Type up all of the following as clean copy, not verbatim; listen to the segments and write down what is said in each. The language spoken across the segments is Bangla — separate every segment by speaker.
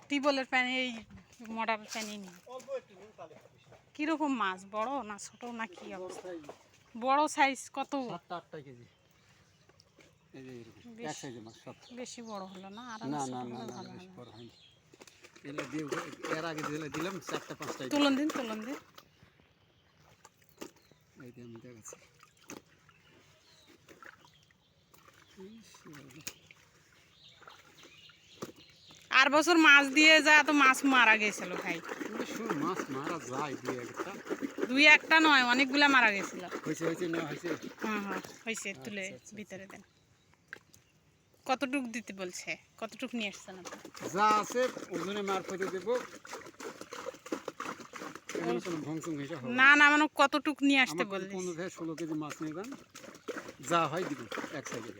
Speaker 1: টিউবওয়েলের পানি এই মোটরের পানি নেই। কিরকম মাছ, বড় না ছোট না কি অবস্থা? বড় সাইজ কত?
Speaker 2: 7-8 কেজি। এই যে এক সাইজের মাছ সব।
Speaker 1: বেশি বড় হলো না? আর
Speaker 2: না না না না বেশি বড় হয়নি। এলে দিয়ে এর আগে দিলাম 4টা 5টা।
Speaker 1: তুলন দিন তুলন দিন।
Speaker 2: এই যে আমি দেখাচ্ছি।
Speaker 1: আর বছর মাছ দিয়ে যা তো মাছ মারা গেছিল ভাই।
Speaker 2: মাছ মারা যায়
Speaker 1: দুই একটা নয়, অনেকগুলা মারা গেছিল।
Speaker 2: হয়েছে না হয়েছে?
Speaker 1: হ্যাঁ হয়েছে। তুলে ভিতরে দেন। কতটুক দিতে বলছে? কতটুক নিয়ে আসছেন আপনি?
Speaker 2: যা আছে ওজনে মারফতে দেব।
Speaker 1: না না, মানে কতটুক নিয়ে আসতে বলছে?
Speaker 2: 15-16 কেজি মাছ নেবেন, যা হয় দিব এক সাইডে।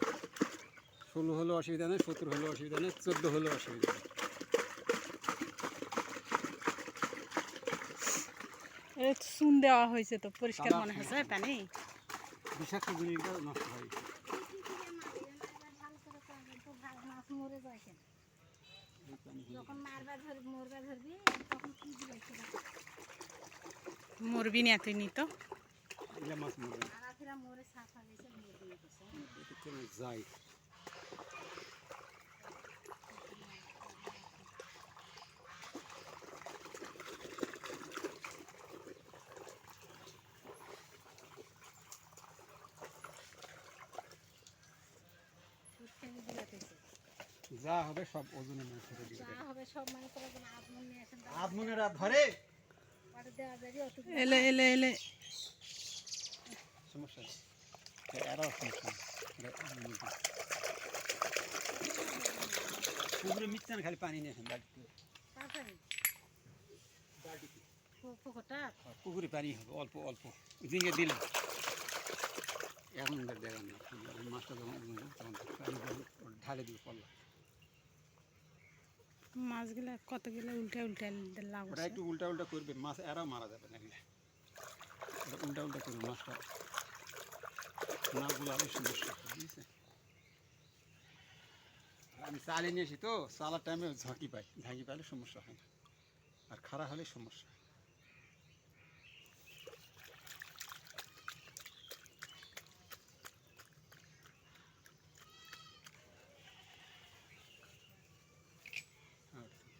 Speaker 2: 16 হলেও অসুবিধা নেই, 17 হলেও অসুবিধা নেই, 14 হলেও অসুবিধা নেই।
Speaker 1: চুন দেওয়া হয়েছে তো পরিষ্কার মনে হচ্ছে পানি।
Speaker 2: বিষাক্ত জিনিসটা নষ্ট হয়।
Speaker 1: মরবি না তুই নি তো
Speaker 2: মাছ মরবে যায়। যা হবে সব ওজনে মাছ ধরে দিবে। যা হবে সব মানে করে আধমন নিয়ে আসেন। আধমনেরা ধরে
Speaker 1: এলে এলে এলে
Speaker 2: সমস্যা নেই। এরাও সমস্যা পুকুরে মিথ্যান খালি পানি নিয়ে আসেন পুকুরে পানি হবে অল্প অল্প ঝিঙে দিলে। এখন দেখান না, মাছটা যখন তখন ঢালে দিয়ে পড়লাম।
Speaker 1: মাছগুলা কতগুলো উল্টে উল্টে লাগবে।
Speaker 2: ওটা একটু উল্টা উল্টা করবে, মাছ এরাও মারা যাবে না। উল্টা উল্টা করবে মাছটা না গুলালে সমস্যা। বুঝছে? আমি চালে নিয়ে আসি তো, চালার টাইমে ঝাঁকি পাই, ঝাঁকি পাইলে সমস্যা হয় না, আর খারাপ হলে সমস্যা।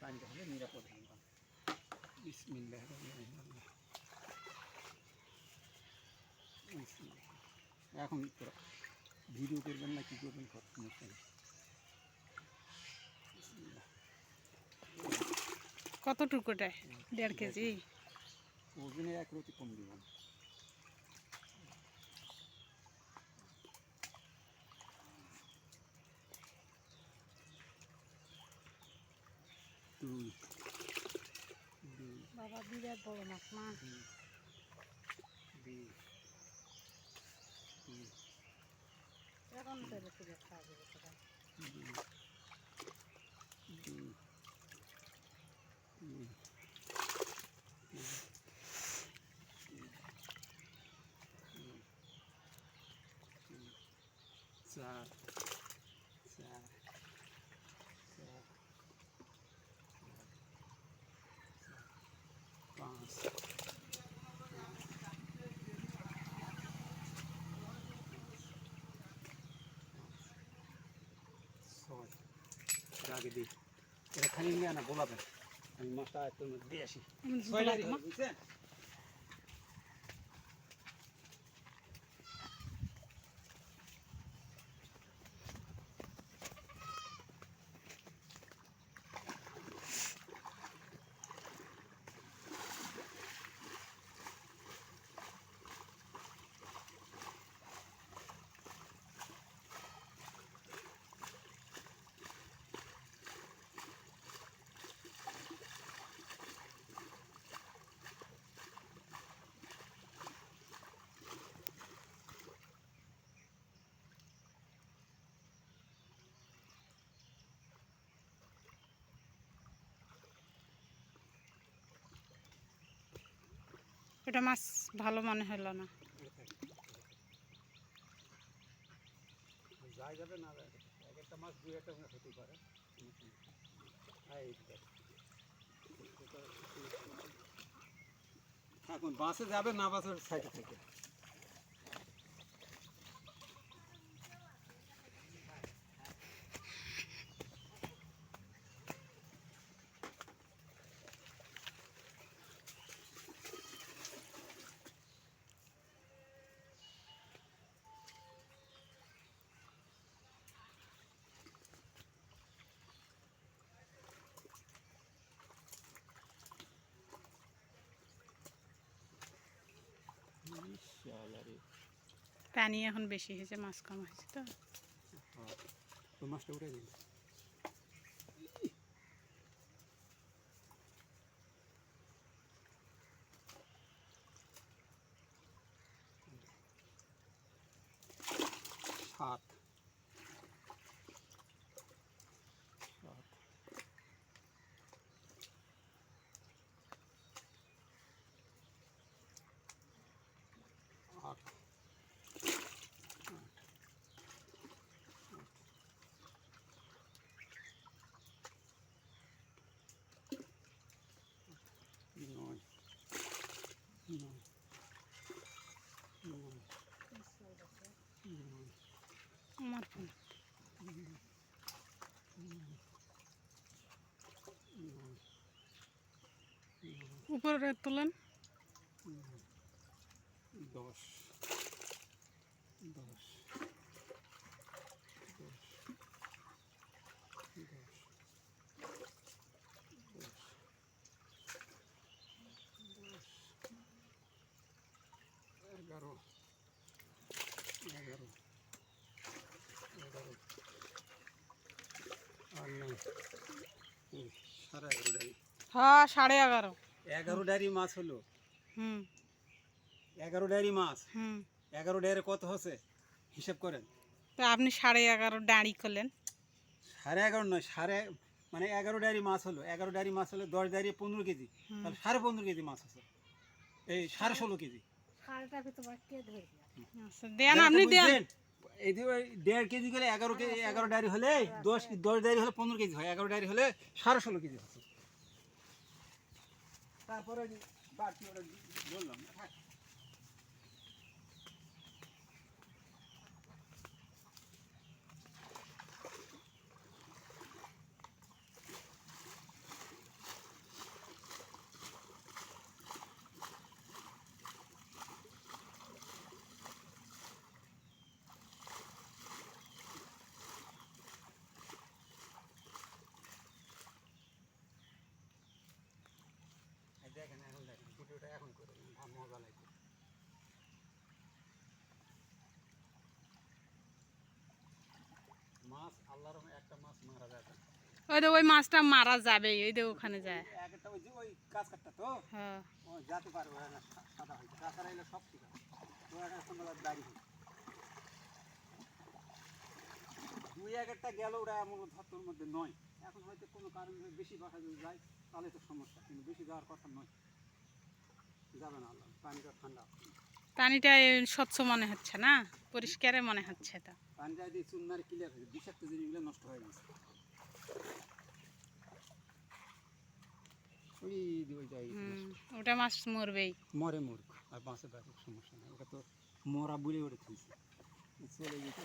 Speaker 2: পানিটা হলে নিরাপদ হবে। বিসমিল্লাহির রহমানির রহিম। এখন ভিডিও করবেন না কি করবেন সমস্যা নেই।
Speaker 1: কতটুকু? 1.5 কেজি
Speaker 2: ওজনে 1 রতি কম দিব না।
Speaker 1: বাবা বিরাট বড় মাছ না। এখন তো রেখে খাওয়া যাবে তো।
Speaker 2: চার 5 6 আগে দিই। এটা খালি নিয়ে না বলাবেন, আমি মাছটা একটু দিয়ে আসি। 6 বুঝছেন?
Speaker 1: এটা মাছ ভালো মনে হলো না।
Speaker 2: যাই যাবে না যায় এক একটা মাছ দুই একটা হতেই পারে এখন বাসে যাবে না বাসের সাইডে থেকে
Speaker 1: পানি এখন বেশি হয়েছে, মাছ কম হয়েছে তো।
Speaker 2: ওই মাছটা উঠে দিন। 7 8
Speaker 1: আমার ফোন উপরে তোলেন।
Speaker 2: 10 11 আর নেই 11:30
Speaker 1: হ্যাঁ 11:30।
Speaker 2: 11 ডারি মাছ হলো।
Speaker 1: হুম
Speaker 2: 11 ডারি মাছ।
Speaker 1: হুম
Speaker 2: 11 ডারে কত হচ্ছে হিসাব করেন।
Speaker 1: তো আপনি 11:30 দাঁড়ি করলেন।
Speaker 2: 11:30 নয়, মানে 11 ডারি মাছ হলো। 11 ডারি মাছ হলো 10 ডারি 15 কেজি, তাহলে 15.5 কেজি মাছ আছে, এই 16.5 কেজি।
Speaker 1: আচ্ছা দেন, আপনি দেন।
Speaker 2: এই যে 1.5 কেজি করে 11 ডারি হলে 10 ডারি হলে 15 কেজি হয়, 11 ডারি হলে 16.5 কেজি হচ্ছে। তারপরে বাড়তি ওটা বললাম না। দেখেন এখন দেখেন ভিডিওটা এখন করে মজা লাগবে। মাছ আল্লাহর একটা মাছ মারা যাবে।
Speaker 1: ওই মাছটা মারা যাবে, ওই যে ওখানে যায়।
Speaker 2: একটা ওই যে ওই কাজ কাটটা তো
Speaker 1: হ্যাঁ
Speaker 2: ও যেতে পারবে না, সাদা হয়েছে তাছাড়া এলে সব ঠিক আছে। ও একটা সন্ধ্যাবার দাঁড়িয়ে দুই একটা গেল, ওরা এমন ধত্তর মধ্যে নয়। এখন হয়তো কোনো কারণে বেশি বাসা যদি যায় তাহলে তো সমস্যা, কিন্তু বেশি যাওয়ার কথা নয়, যাবে না। আল্লাহ পানিটা ঠান্ডা,
Speaker 1: পানিটা স্বচ্ছ মনে হচ্ছে না, পরিষ্কারে মনে হচ্ছে। তো
Speaker 2: পানিটা দিয়ে চুনমারে ক্লিয়ার হয়েছে, বিষাক্ত জিনিসগুলো নষ্ট হয়ে গেছে। ওই জায়গায়
Speaker 1: ওটা মাছ মরবেই,
Speaker 2: মরে মরুক, আর বাঁচে বাঁচুক, সমস্যা নেই। ওটা তো মরা বুড়ে ওঠে চলে যেতে